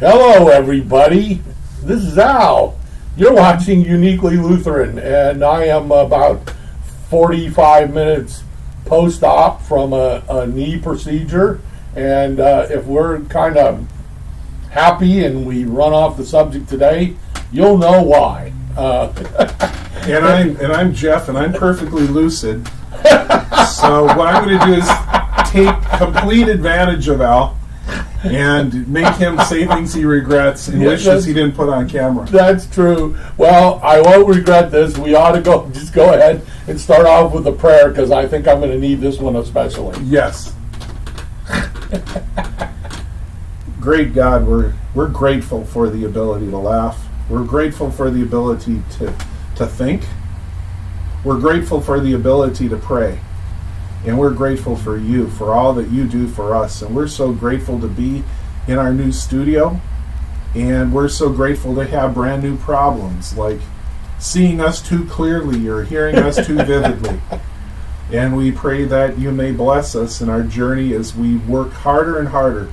Hello, everybody. This is Al. You're watching Uniquely Lutheran, and I am about 45 minutes post-op from a knee procedure. And if we're kind of happy and we run off the subject today, you'll know why. And I'm Jeff, and I'm perfectly lucid. So what I'm going to do is take complete advantage of Al and make him say things he regrets and wishes he didn't put on camera. That's true. Well, I won't regret this. We ought to go ahead and start off with a prayer, because I think I'm going to need this one especially. Yes. Great God, we're grateful for the ability to laugh. We're grateful for the ability to think. We're grateful for the ability to pray. And we're grateful for you, for all that you do for us. And we're so grateful to be in our new studio. And we're so grateful to have brand new problems, like seeing us too clearly or hearing us too vividly. And we pray that you may bless us in our journey as we work harder and harder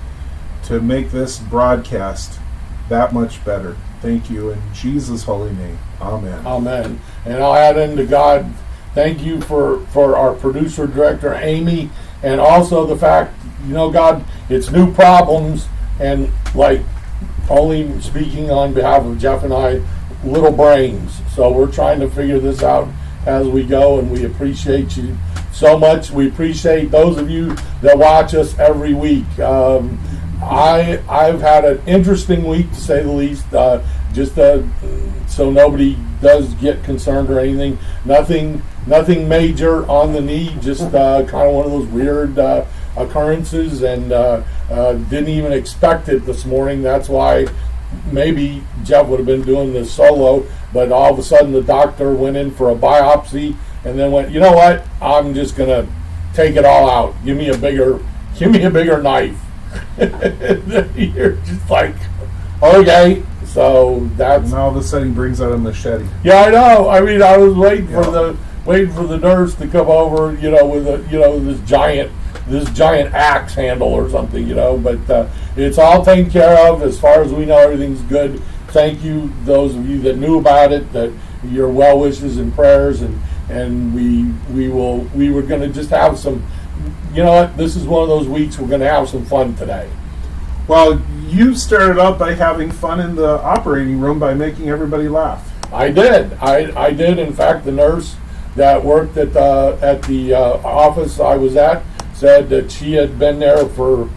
to make this broadcast that much better. Thank you in Jesus' holy name. Amen. Amen. And I'll add into God, thank you for our producer director, Amy, and also the fact, God, it's new problems, and like only speaking on behalf of Jeff and I, little brains. So we're trying to figure this out as we go, and we appreciate you so much. We appreciate those of you that watch us every week. I've had an interesting week, to say the least. So nobody does get concerned or anything. Nothing major on the knee. Just kind of one of those weird occurrences, and didn't even expect it this morning. That's why maybe Jeff would have been doing this solo. But all of a sudden, the doctor went in for a biopsy, and then went, you know what? I'm just gonna take it all out. Give me a bigger knife. You're just like, okay. So that's. And all of a sudden, he brings out a machete. Yeah, I know. I mean, I was waiting for the nurse to come over, with this giant axe handle or something, But it's all taken care of. As far as we know, everything's good. Thank you, those of you that knew about it, that your well wishes and prayers, and we were going to just have some. You know what? This is one of those weeks we're going to have some fun today. Well, you started out by having fun in the operating room by making everybody laugh. I did. I did. In fact, the nurse that worked at the office I was at said that she had been there for,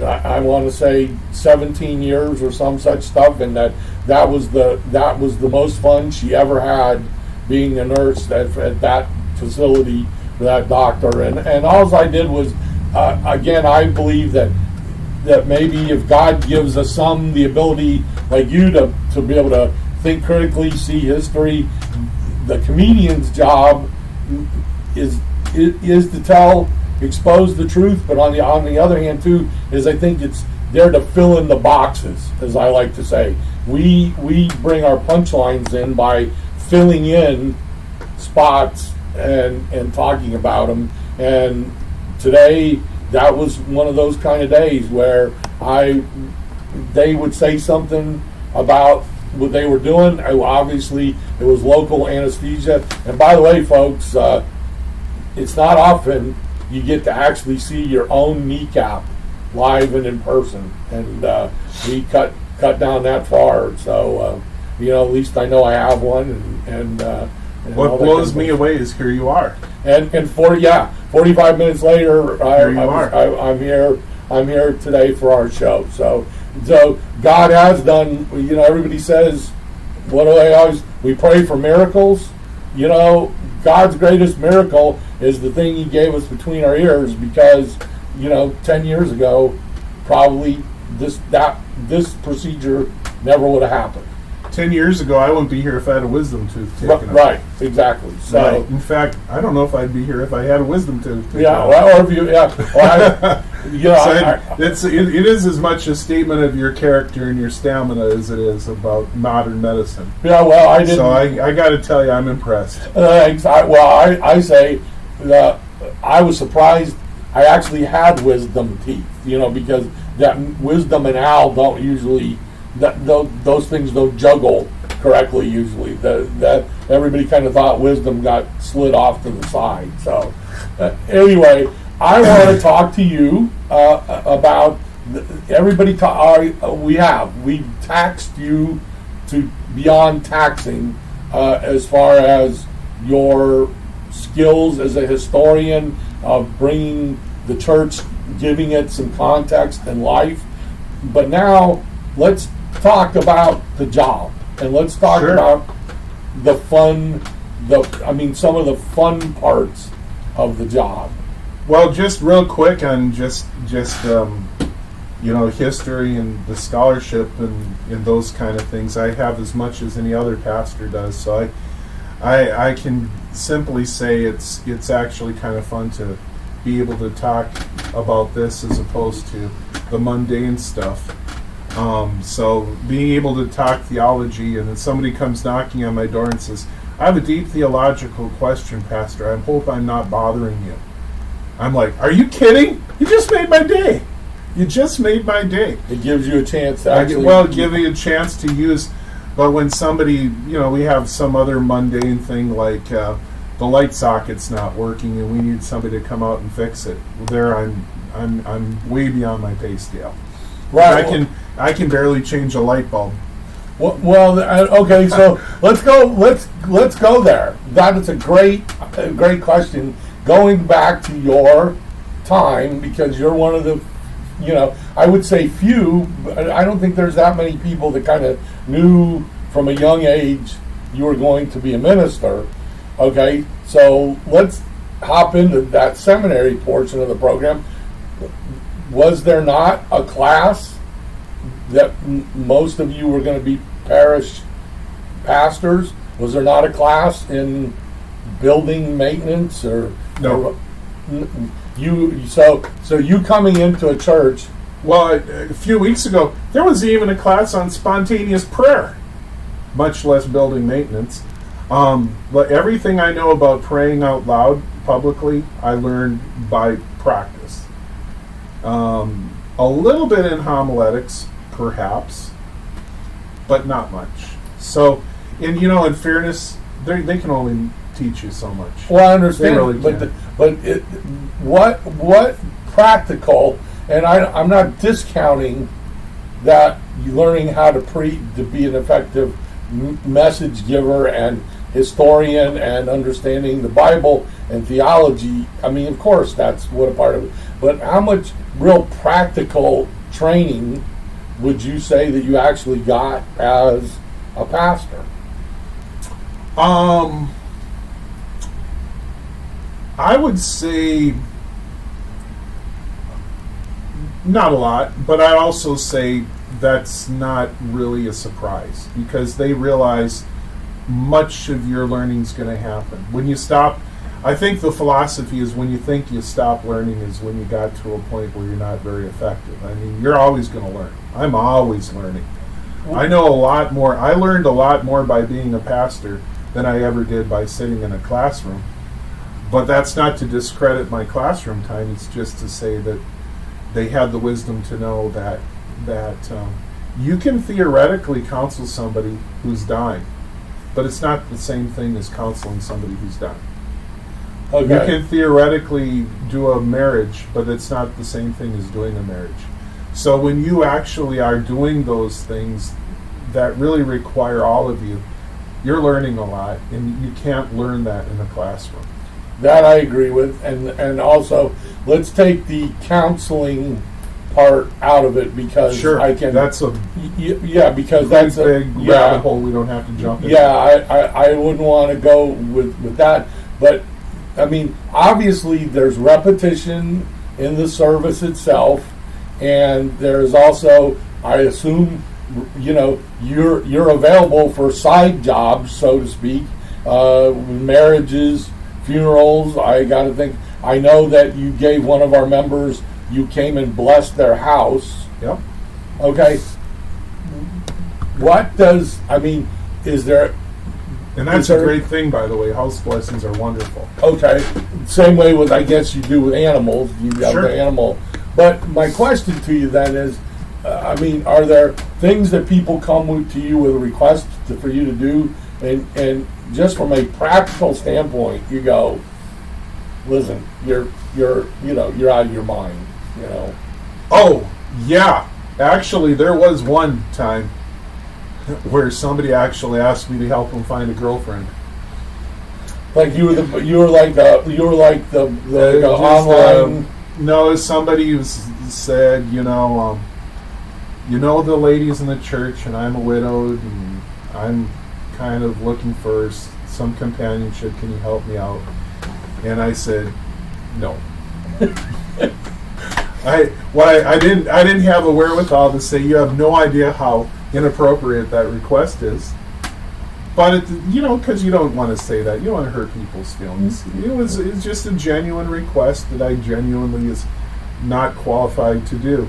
I want to say, 17 years or some such stuff, and that was the most fun she ever had being a nurse at that facility for that doctor. And all I did was, again, I believe that maybe if God gives us the ability, like you, to be able to think critically, see history, the comedian's job is to expose the truth, but on the other hand too, is I think it's there to fill in the boxes, as I like to say. We bring our punchlines in by filling in spots and talking about them. And today, that was one of those kind of days where they would say something about what they were doing. Obviously, it was local anesthesia. And by the way, folks, it's not often you get to actually see your own kneecap live and in person. And we cut down that far. So, at least I know I have one. And what blows me away is here you are. And 45 minutes later, I'm here today for our show. So God has done. Everybody says, what do they always? We pray for miracles. God's greatest miracle is the thing He gave us between our ears, because 10 years ago, probably this procedure never would have happened. 10 years ago, I wouldn't be here if I had a wisdom tooth taken out. Right, exactly. So, right. In fact, I don't know if I'd be here if I had a wisdom tooth taken out. Well, or if you, so it is as much a statement of your character and your stamina as it is about modern medicine. Yeah, well, I didn't. So I got to tell you, I'm impressed. I say that I was surprised I actually had wisdom teeth, because that wisdom and Al don't usually those things don't juggle correctly usually. That everybody kind of thought wisdom got slid off to the side. So anyway, I want to talk to you about everybody. We taxed you to beyond taxing as far as your skills as a historian of bringing the church, giving it some context and life. But now let's talk about the job, and let's talk about the fun. Some of the fun parts of the job. Well, just real quick on just history and the scholarship and those kind of things. I have as much as any other pastor does, so I can simply say it's actually kind of fun to be able to talk about this as opposed to the mundane stuff. So being able to talk theology, and then somebody comes knocking on my door and says, "I have a deep theological question, Pastor. I hope I'm not bothering you." I'm like, "Are you kidding? You just made my day. You just made my day." It gives you a chance to actually... give you a chance to use... But when somebody, we have some other mundane thing like the light socket's not working and we need somebody to come out and fix it. There, I'm way beyond my pay scale. Right. I can barely change a light bulb. Okay. So let's go. Let's go there. That is a great question. Going back to your time, because you're one of the, I would say few, but I don't think there's that many people that kind of knew from a young age you were going to be a minister. Okay, so let's hop into that seminary portion of the program. Was there not a class that most of you were going to be parish pastors? Was there not a class in building maintenance or no? So you coming into a church? Well, a few weeks ago, there was even a class on spontaneous prayer, much less building maintenance. But everything I know about praying out loud publicly, I learned by practice. A little bit in homiletics, perhaps, but not much. So, in fairness, they can only teach you so much. Well, I understand, really what practical, and I'm not discounting that you learning how to be an effective message giver and historian and understanding the Bible and theology. Of course, that's what a part of it. But how much real practical training would you say that you actually got as a pastor? I would say not a lot, but I'd also say that's not really a surprise because they realize much of your learning is going to happen. When you stop, I think the philosophy is when you think you stop learning is when you got to a point where you're not very effective. You're always going to learn. I'm always learning. I know a lot more. I learned a lot more by being a pastor than I ever did by sitting in a classroom. But that's not to discredit my classroom time. It's just to say that they had the wisdom to know that you can theoretically counsel somebody who's dying, but it's not the same thing as counseling somebody who's dying. Okay. You can theoretically do a marriage, but it's not the same thing as doing a marriage. So when you actually are doing those things that really require all of you, you're learning a lot, and you can't learn that in a classroom. That I agree with, and also let's take the counseling part out of it because sure. I can. That's a because that's a big rabbit hole we don't have to jump into. Yeah, I wouldn't want to go with that, but obviously there's repetition in the service itself, and there's also, I assume, you're available for side jobs, so to speak, marriages, funerals. I got to think. I know that you gave one of our members. You came and blessed their house. Yep. Okay. What does is there? And that's a great thing, by the way. House blessings are wonderful. Okay. Same way with, I guess, you do with animals. You have sure. the animal. But my question to you then is, I mean, are there things that people come to you with a request for you to do, and just from a practical standpoint, you go, listen, you're out of your mind, you know. Oh, yeah. Actually, there was one time where somebody actually asked me to help them find a girlfriend. Like you were like the online. No, somebody said, the ladies in the church, and I'm a widowed, and I'm kind of looking for some companionship. Can you help me out? And I said, no. I didn't have the wherewithal to say you have no idea how inappropriate that request is. But because you don't want to say that, you don't want to hurt people's feelings. It's just a genuine request that I genuinely is not qualified to do.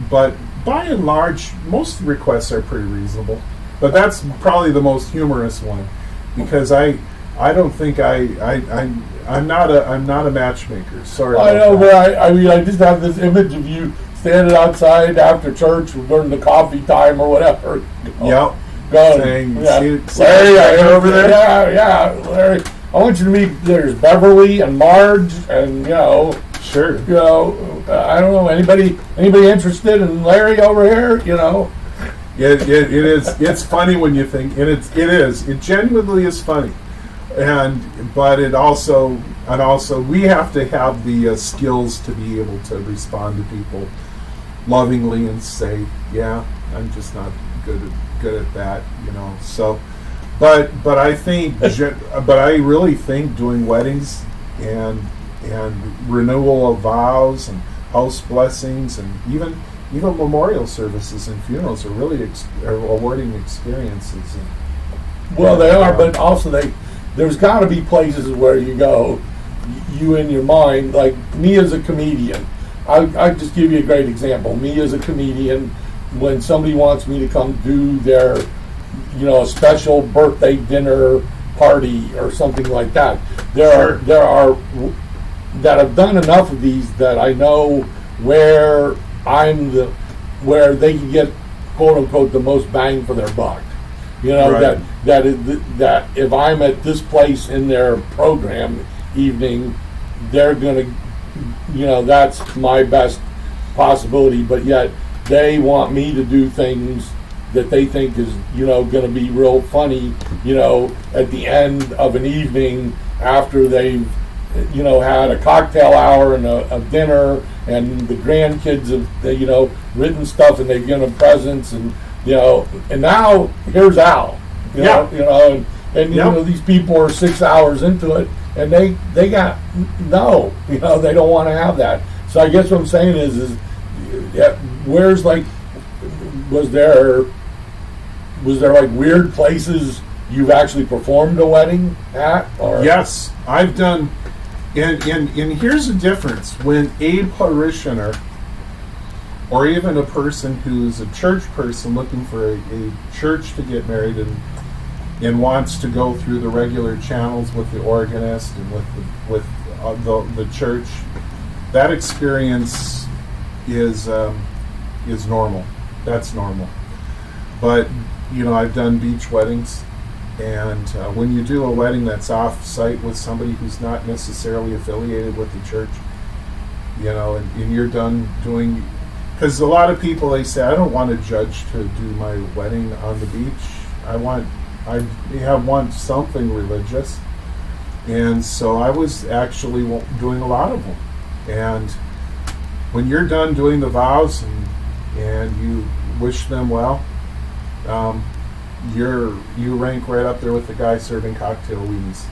But by and large, most requests are pretty reasonable. But that's probably the most humorous one, because I don't think I'm not a matchmaker. Sorry. I know, but I just have this image of you standing outside after church during the coffee time or whatever. Yep. Going, Larry, I over there. Yeah, Larry. I want you to meet. There's Beverly and Marge, and sure. I don't know anybody interested in Larry over here. It is. It's funny when you think, and it genuinely is funny, but it also we have to have the skills to be able to respond to people lovingly and say, yeah, I'm just not good at that, So, but I think, but I really think doing weddings and renewal of vows and house blessings and even memorial services and funerals are really rewarding experiences. Well, they are, but also there's got to be places where you go, you in your mind, like me as a comedian. I'll just give you a great example. Me as a comedian, when somebody wants me to come do their, a special birthday dinner party or something like that, there are that have done enough of these that I know where where they can get, quote unquote, the most bang for their buck. Right. that if I'm at this place in their program evening, they're gonna, that's my best possibility. But yet they want me to do things that they think is, going to be real funny, at the end of an evening after they've, had a cocktail hour and a dinner, and the grandkids have, written stuff, and they've given them presents, and and now here's Al, these people are 6 hours into it, and they got no, they don't want to have that. So I guess what I'm saying is where's was there like weird places you've actually performed a wedding at? Or? Yes, I've done, and here's the difference. When a parishioner or even a person who's a church person looking for a church to get married and wants to go through the regular channels with the organist and with the church, that experience is normal. That's normal. But I've done beach weddings, and when you do a wedding that's off-site with somebody who's not necessarily affiliated with the church, and you're done doing, because a lot of people, they say, I don't want a judge to do my wedding on the beach. I want something religious, and so I was actually doing a lot of them. And when you're done doing the vows and you wish them well, you rank right up there with the guy serving cocktail weenies.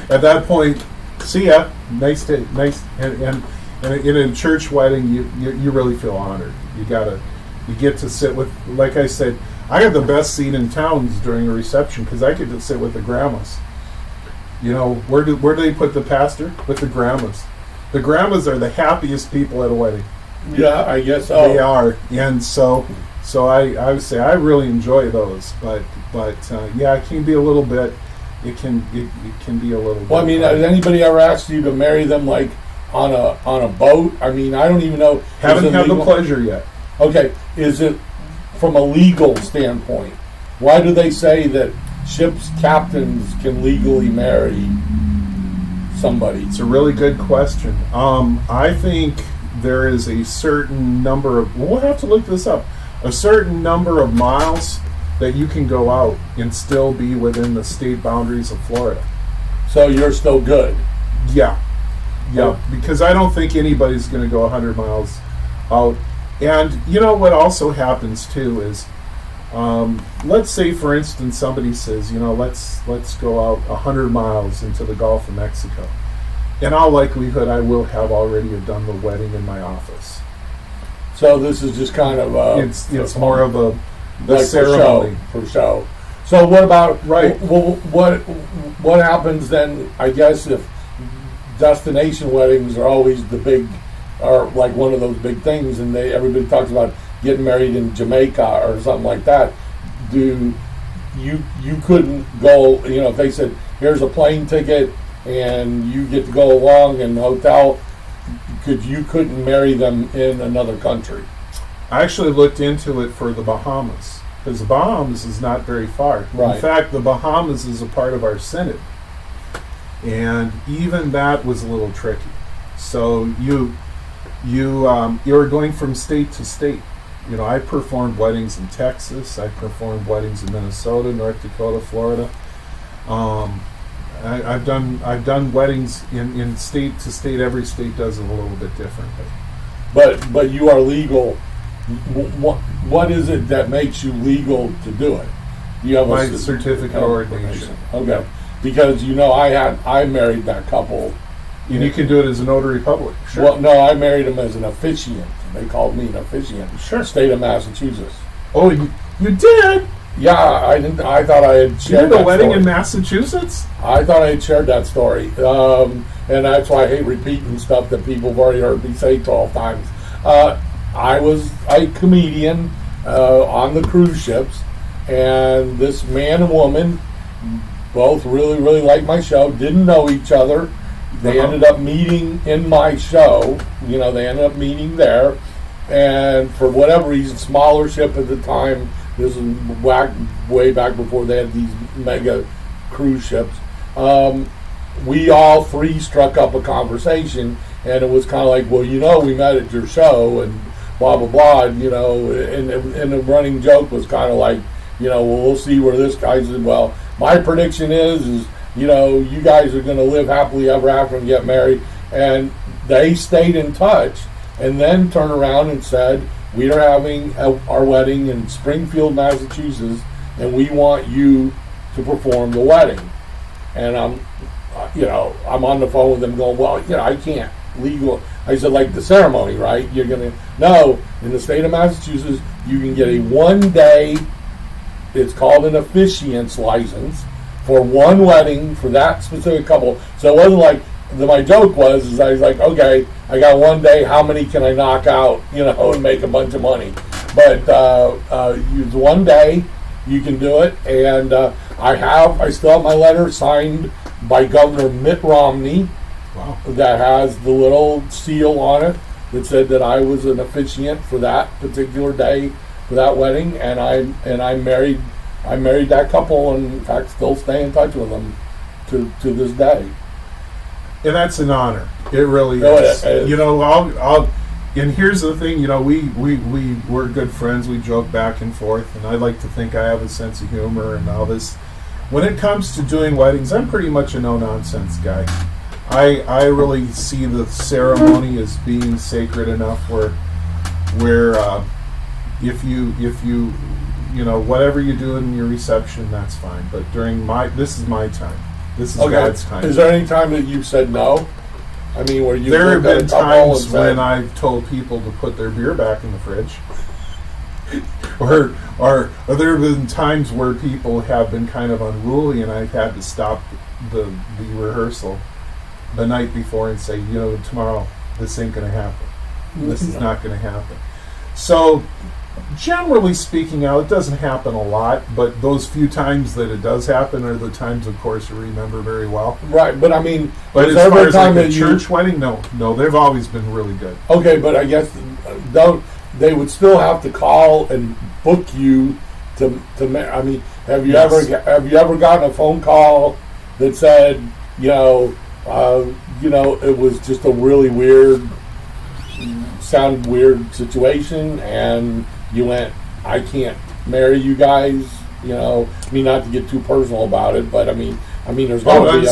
At that point, see ya. Nice, and in a church wedding, you really feel honored. You get to sit with, like I said, I got the best seat in town during a reception because I get to sit with the grandmas. Where do they put the pastor? With the grandmas. The grandmas are the happiest people at a wedding. Yeah, I guess so. They are, and so I would say I really enjoy those, but yeah, it can be a little bit. It can be a little. Well, bit has anybody ever asked you to marry them like on a boat? I mean, I don't even know. Haven't had the pleasure yet. Okay, is it from a legal standpoint? Why do they say that ships' captains can legally marry somebody? It's a really good question. I think there is a certain number of, we'll have to look this up, a certain number of miles that you can go out and still be within the state boundaries of Florida. So you're still good. Yeah. Because I don't think anybody's going to go 100 miles out. And you know what also happens too is, let's say for instance somebody says, let's go out 100 miles into the Gulf of Mexico. In all likelihood, I will have already done the wedding in my office. So this is just kind of it's more of a like ceremony for show. So what about right? What happens then? I guess if destination weddings are always the big, are like one of those big things, and everybody talks about getting married in Jamaica or something like that. Do you couldn't go? If they said here's a plane ticket and you get to go along in the hotel, you couldn't marry them in another country? I actually looked into it for the Bahamas, because the Bahamas is not very far. Right. In fact, the Bahamas is a part of our synod, and even that was a little tricky. So you're going from state to state. I performed weddings in Texas. I performed weddings in Minnesota, North Dakota, Florida. I've done weddings in state to state. Every state does it a little bit differently. But you are legal. What is it that makes you legal to do it? You have my certificate of ordination. Okay, because I married that couple. And you can do it as a notary public. Sure. Well, no, I married him as an officiant. They called me an officiant. Sure. State of Massachusetts. Oh, you did? Yeah, I didn't. I thought I had shared. You did a wedding story in Massachusetts? I thought I had shared that story, and that's why I hate repeating stuff that people have already heard me say 12 times. I was a comedian on the cruise ships, and this man and woman both really, really liked my show, didn't know each other. They ended up meeting in my show. They ended up meeting there, and for whatever reason, smaller ship at the time, this was way back before they had these mega cruise ships, we all three struck up a conversation, and it was kind of like, well, we met at your show, and blah, blah, blah, and the running joke was kind of like, well, we'll see where this guy's in. Well, my prediction is you guys are going to live happily ever after and get married. And they stayed in touch and then turned around and said, we are having our wedding in Springfield, Massachusetts, and we want you to perform the wedding. And I'm on the phone with them going, well, I can't legal. I said, like the ceremony, right? You're going to, no, in the state of Massachusetts, you can get a 1 day, it's called an officiant's license, for one wedding for that specific couple. So it wasn't like, my joke was I was like, okay, I got 1 day, how many can I knock out, and make a bunch of money? But use 1 day, you can do it. And I still have my letter signed by Governor Mitt Romney. Wow. That has the little seal on it that said that I was an officiant for that particular day for that wedding, and I married that couple, and in fact still stay in touch with them to this day. And that's an honor. It really is. And here's the thing. We're good friends. We joke back and forth, and I like to think I have a sense of humor and all this. When it comes to doing weddings, I'm pretty much a no-nonsense guy. I really see the ceremony as being sacred enough where if you whatever you do in your reception, that's fine. But this is my time. This is God's time. Is there any time that you've said no? I mean, where you there have been times when I've told people to put their beer back in the fridge, or there have been times where people have been kind of unruly, and I've had to stop the rehearsal the night before and say, tomorrow this ain't going to happen. This is not going to happen. So Generally speaking, now it doesn't happen a lot, but those few times that it does happen are the times, of course, you remember very well. Right, but I mean, But is as far every as time like a that church wedding, no, they've always been really good. Okay, but I guess they would still have to call and book you to. I mean, have you Yes. ever gotten a phone call that said, it was just a really sounded weird situation, and you went, I can't marry you guys. I mean, not to get too personal about it, but I mean, there's got to be.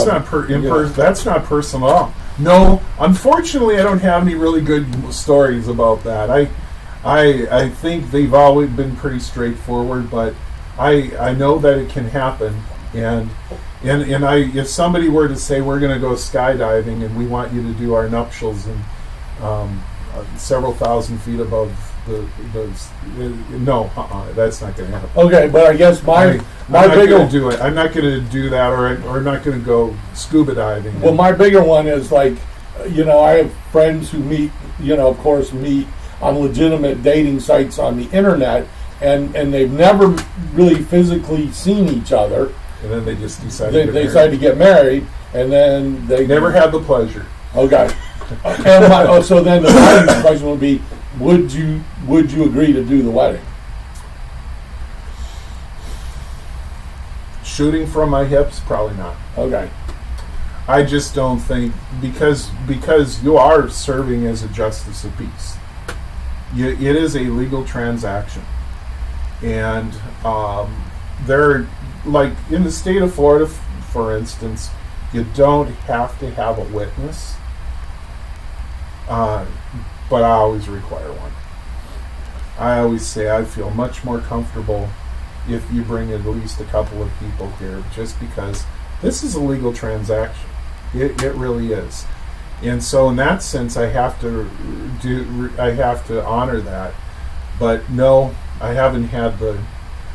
That's not personal at all. No, unfortunately, I don't have any really good stories about that. I think they've always been pretty straightforward, but I know that it can happen, and if somebody were to say we're going to go skydiving and we want you to do our nuptials and several thousand feet above that's not going to happen. Okay, but I guess I'm not going to do it. I'm not going to do that, or I'm not going to go scuba diving. Well, my bigger one is like, I have friends who meet on legitimate dating sites on the internet, and they've never really physically seen each other. And then they just decide They decide to get married, and then they never had the pleasure. Okay. And so then the next question would be, would you agree to do the wedding? Shooting from my hips, probably not. Okay. I just don't think, because you are serving as a justice of peace. It is a legal transaction, and they're like in the state of Florida, for instance, you don't have to have a witness, but I always require one. I always say I feel much more comfortable if you bring at least a couple of people here, just because this is a legal transaction. It really is. And so in that sense, I have to honor that. But no, I haven't had the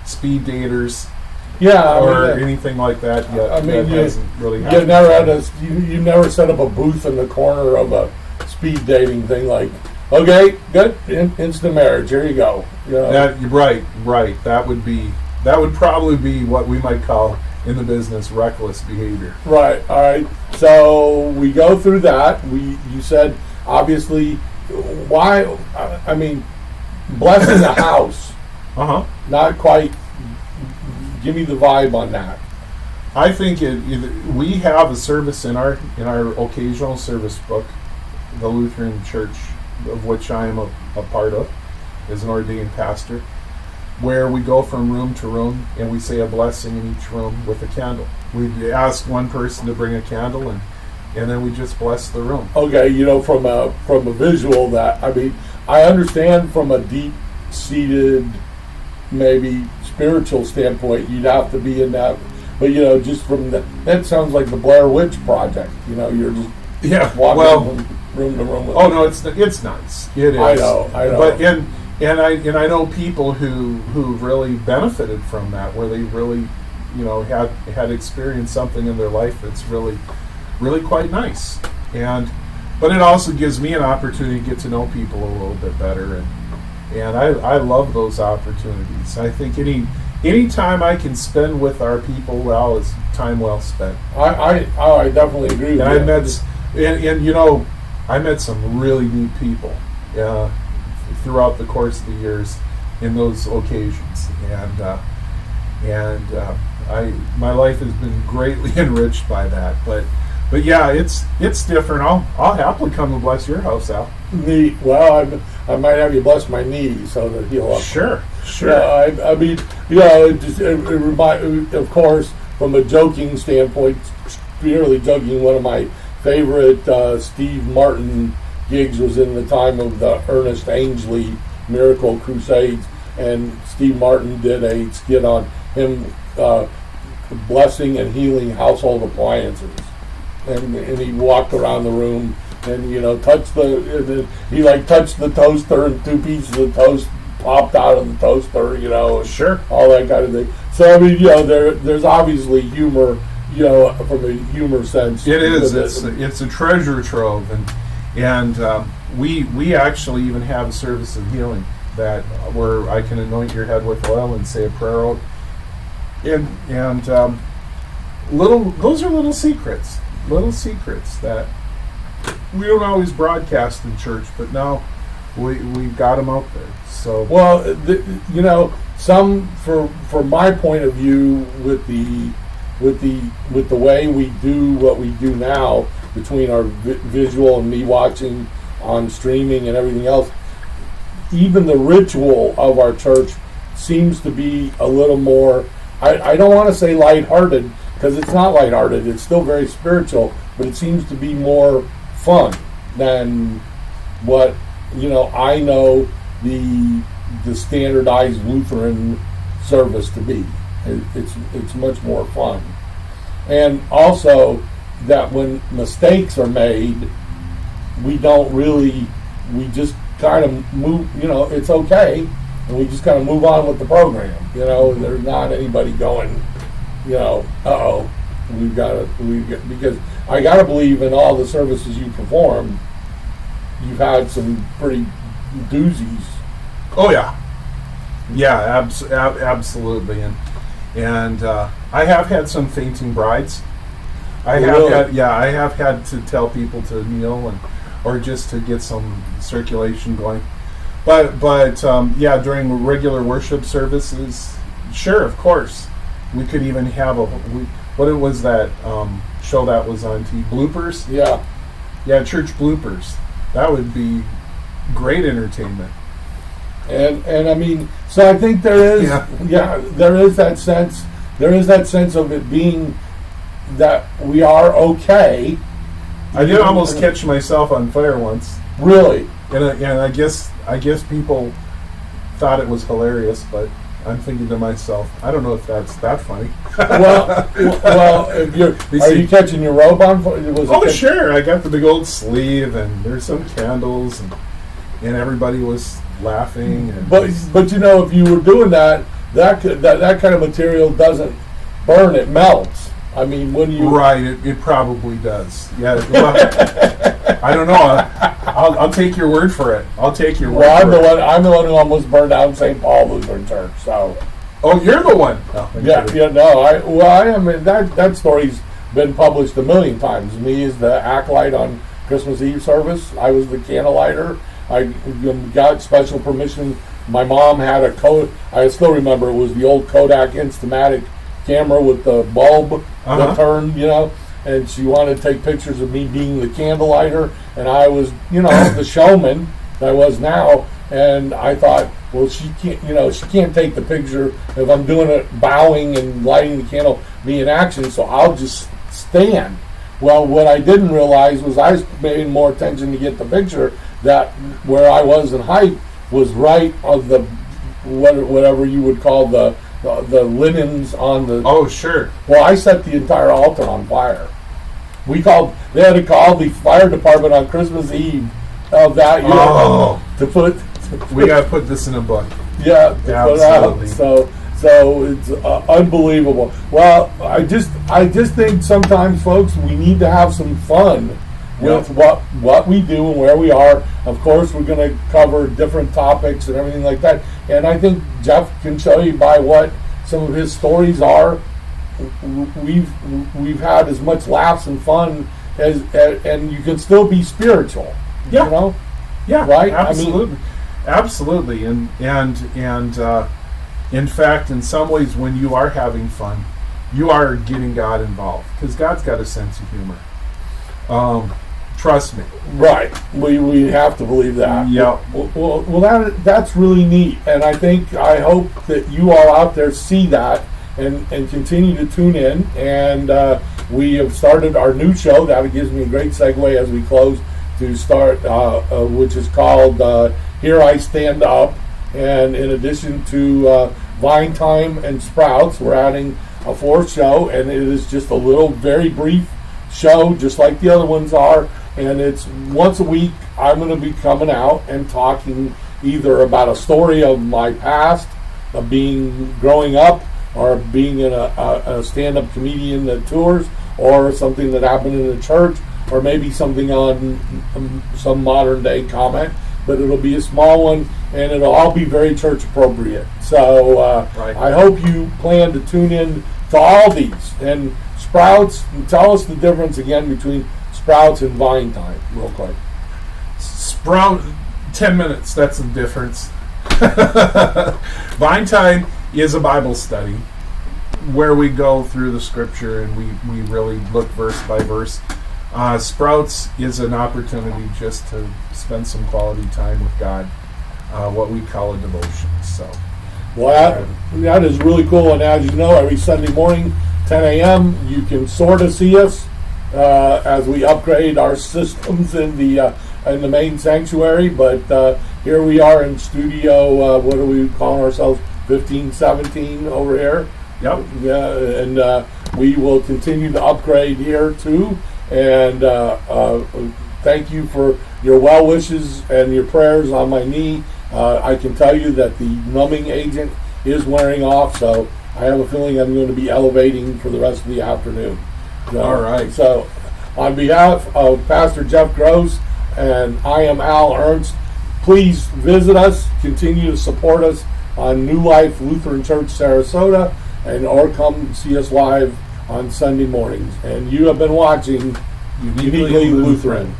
speed daters anything like that yet. I mean, that hasn't really happened. You never set up a booth in the corner of a speed dating thing like, okay, good, instant marriage, here you go. Right. That would probably be what we might call in the business reckless behavior. Right. All right. So we go through that. You said obviously why? I mean, blessing the house. Not quite. Give me the vibe on that. I think we have a service in our occasional service book, the Lutheran Church, of which I am a part of, as an ordained pastor, where we go from room to room and we say a blessing in each room with a candle. We ask one person to bring a candle, and then we just bless the room. Okay, from a visual that, I mean, I understand from a deep-seated, maybe spiritual standpoint, you'd have to be in that, but just from that sounds like the Blair Witch Project. You're just walking from room to room. Oh no, it's nice. It is. I know. But and I know people who really benefited from that, where they really had experienced something in their life that's really quite nice. But it also gives me an opportunity to get to know people a little bit better, and I love those opportunities. I think any time I can spend with our people well is time well spent. I definitely agree with you. I met some really neat people throughout the course of the years in those occasions, and my life has been greatly enriched by that. But yeah, it's different. I'll happily come and bless your house, Al. Neat. Well, I might have you bless my knee so that he'll up. Sure. I mean, it remind, of course, from a joking standpoint, purely joking. One of my favorite Steve Martin gigs was in the time of the Ernest Angley Miracle Crusades, and Steve Martin did a skit on him blessing and healing household appliances, and he walked around the room and touched the toaster, and 2 pieces of toast popped out of the toaster, Sure. all that kind of thing. So I mean, there's obviously humor, from a humor sense. It is. It's a treasure trove, and we actually even have a service of healing that where I can anoint your head with oil and say a prayer out. And those are little secrets that we don't always broadcast in church, but now we've got them out there. So well, some from my point of view with the way we do what we do now, between our visual and me watching on streaming and everything else, even the ritual of our church seems to be a little more, I don't want to say lighthearted, because it's not lighthearted, it's still very spiritual, but it seems to be more fun than what I know the standardized Lutheran service to be. It's much more fun. And also that when mistakes are made, we just kind of move, it's okay, and we just kind of move on with the program. There's not anybody going, uh-oh, because I got to believe in all the services you perform, you've had some pretty doozies. Oh yeah, absolutely, and I have had some fainting brides. I have had to tell people to kneel or just to get some circulation going. But during regular worship services, sure, of course, we could even have what it was that show that was on TV, bloopers. Yeah, church bloopers. That would be great entertainment. And I mean, so I think there is there is that sense of it being that we are okay. I did almost catch myself on fire once. Really? And I guess people thought it was hilarious, but I'm thinking to myself, I don't know if that's that funny. well, are you catching your robe on fire? Sure. I got the big old sleeve, and there's some candles, and everybody was laughing. But if you were doing that kind of material doesn't burn; it melts. I mean, when you it probably does. Yeah. Well, I don't know. I'll take your word for it. I'm the one who almost burned down St. Paul Lutheran Church. So. Oh, you're the one. I am. That story's been published a million times. Me as the acolyte on Christmas Eve service. I was the candlelighter. I got special permission. My mom had I still remember it was the old Kodak Instamatic camera with the bulb that turned, and she wanted to take pictures of me being the candlelighter, and I was, the showman that I was now, and I thought, well, she can't take the picture if I'm doing it bowing and lighting the candle, me in action, so I'll just stand. Well, what I didn't realize was I was paying more attention to get the picture that where I was in height was right of the whatever you would call the linens on the. Oh, sure. Well, I set the entire altar on fire. They had to call the fire department on Christmas Eve of that year to put. We got to put this in a book. Yeah, absolutely. So it's unbelievable. Well, I just think sometimes, folks, we need to have some fun with what we do and where we are. Of course, we're going to cover different topics and everything like that. And I think Jeff can show you by what some of his stories are. We've had as much laughs and fun as and you can still be spiritual. Yeah. Yeah. Right. Absolutely. And in fact, in some ways, when you are having fun, you are getting God involved because God's got a sense of humor. Trust me. Right. We have to believe that. Yeah. Well, that's really neat, and I hope that you all out there see that and continue to tune in. And we have started our new show. That gives me a great segue as we close to start, which is called Here I Stand Up. And in addition to Vine Time and Sprouts, we're adding a fourth show, and it is just a little, very brief show, just like the other ones are. And it's once a week. I'm going to be coming out and talking either about a story of my past, of growing up, or being in a stand-up comedian that tours, or something that happened in the church, or maybe something on some modern day comment. but it'll be a small one, and it'll all be very church appropriate. So Right. I hope you plan to tune in to all these. And Sprouts, tell us the difference again between Sprouts and Vine Time, real quick. Sprout, 10 minutes, that's the difference. Vine Time is a Bible study where we go through the scripture and we really look verse by verse. Sprouts is an opportunity just to spend some quality time with God, what we call a devotion. So, Well, that is really cool. And as you know, every Sunday morning, 10 a.m., you can sort of see us as we upgrade our systems in the main sanctuary. But here we are in studio, what are we calling ourselves? 1517 over here. yep. Yeah, and we will continue to upgrade here too. And thank you for your well wishes and your prayers on my knee. I can tell you that the numbing agent is wearing off, so I have a feeling I'm going to be elevating for the rest of the afternoon. All right. So, on behalf of Pastor Jeff Gross and I am Al Ernst, please visit us, continue to support us on New Life Lutheran Church Sarasota, and or come see us live on Sunday mornings. And you have been watching Uniquely Lutheran.